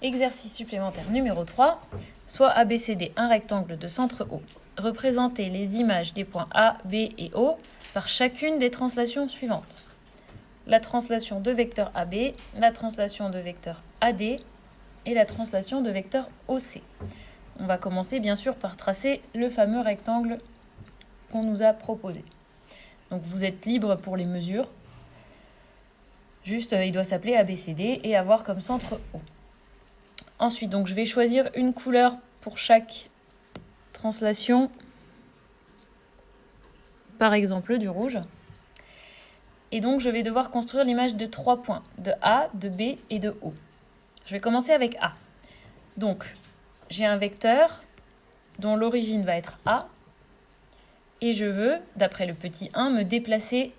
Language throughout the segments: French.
Exercice supplémentaire numéro 3. Soit ABCD un rectangle de centre O. Représentez les images des points A, B et O par chacune des translations suivantes. La translation de vecteur AB, la translation de vecteur AD et la translation de vecteur OC. On va commencer bien sûr par tracer le fameux rectangle qu'on nous a proposé. Donc vous êtes libre pour les mesures. Juste, il doit s'appeler ABCD et avoir comme centre O. Ensuite, donc, je vais choisir une couleur pour chaque translation. Par exemple, du rouge. Et donc, je vais devoir construire l'image de 3 points, de A, de B et de O. Je vais commencer avec A. Donc, j'ai un vecteur dont l'origine va être A. Et je veux, d'après le petit 1, me déplacer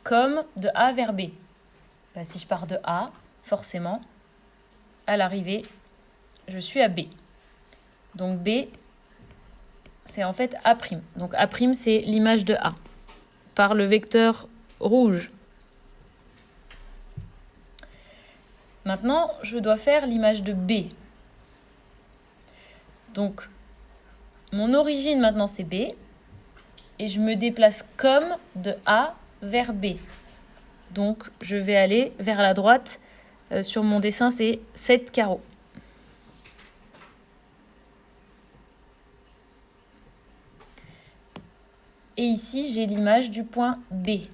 comme de A vers B. Si je pars de A, forcément, à l'arrivée, je suis à B. Donc B, c'est en fait A'. Donc A', c'est l'image de A, par le vecteur rouge. Maintenant, je dois faire l'image de B. Donc, mon origine maintenant, c'est B. Et je me déplace comme de A vers B. Donc, je vais aller vers la droite. Sur mon dessin, c'est 7 carreaux. Et ici, j'ai l'image du point B,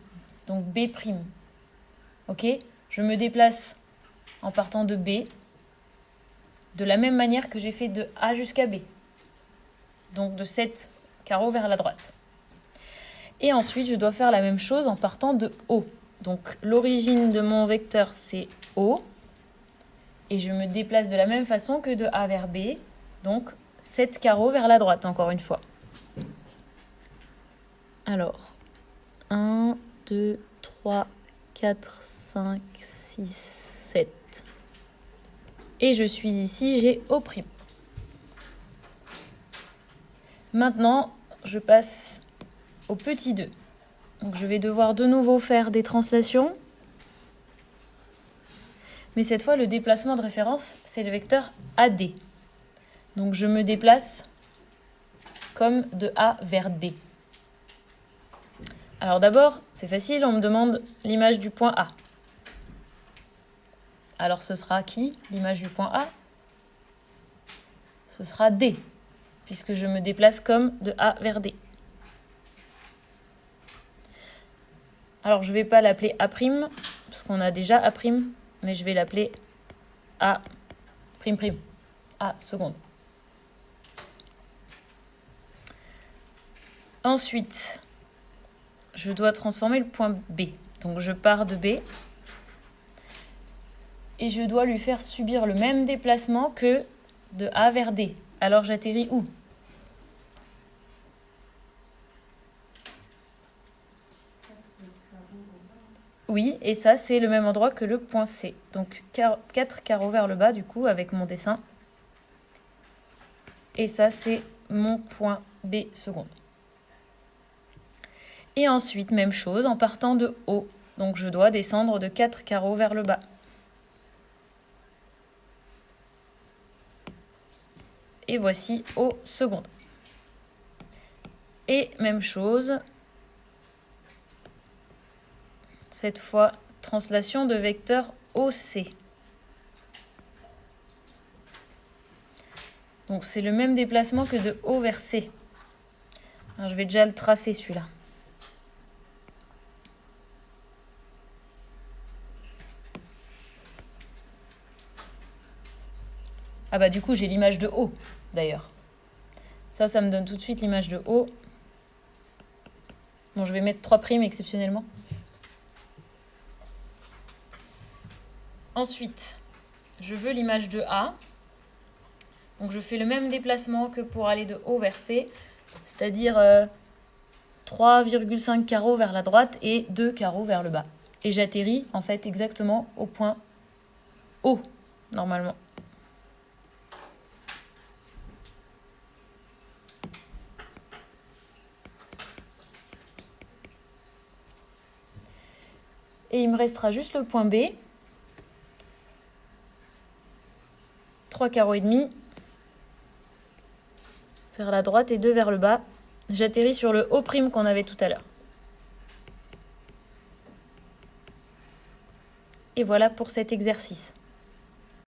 donc B'. Ok ? Je me déplace en partant de B, de la même manière que j'ai fait de A jusqu'à B. Donc de 7 carreaux vers la droite. Et ensuite, je dois faire la même chose en partant de O. Donc l'origine de mon vecteur, c'est O. Et je me déplace de la même façon que de A vers B. Donc 7 carreaux vers la droite, encore une fois. Alors, 1, 2, 3, 4, 5, 6, 7. Et je suis ici, j'ai O'. Maintenant, je passe au petit 2. Donc je vais devoir de nouveau faire des translations. Mais cette fois, le déplacement de référence, c'est le vecteur AD. Donc je me déplace comme de A vers D. Alors d'abord, c'est facile, on me demande l'image du point A. Alors ce sera qui, l'image du point A ? Ce sera D, puisque je me déplace comme de A vers D. Alors je ne vais pas l'appeler A', parce qu'on a déjà A', mais je vais l'appeler A', A seconde. Ensuite, je dois transformer le point B. Donc je pars de B. Et je dois lui faire subir le même déplacement que de A vers D. Alors j'atterris où ? Oui, et ça, c'est le même endroit que le point C. Donc 4 carreaux vers le bas, du coup, avec mon dessin. Et ça, c'est mon point B seconde. Et ensuite, même chose, en partant de O. Donc je dois descendre de 4 carreaux vers le bas. Et voici O seconde. Et même chose, cette fois, translation de vecteur OC. Donc c'est le même déplacement que de O vers C. Alors, je vais déjà le tracer celui-là. Ah bah du coup j'ai l'image de O d'ailleurs. Ça me donne tout de suite l'image de O. Bon, je vais mettre 3' exceptionnellement. Ensuite, je veux l'image de A. Donc je fais le même déplacement que pour aller de O vers C, c'est-à-dire 3,5 carreaux vers la droite et 2 carreaux vers le bas. Et j'atterris en fait exactement au point O, normalement. Et il me restera juste le point B. 3 carreaux et demi vers la droite et 2 vers le bas. J'atterris sur le haut prime qu'on avait tout à l'heure. Et voilà pour cet exercice.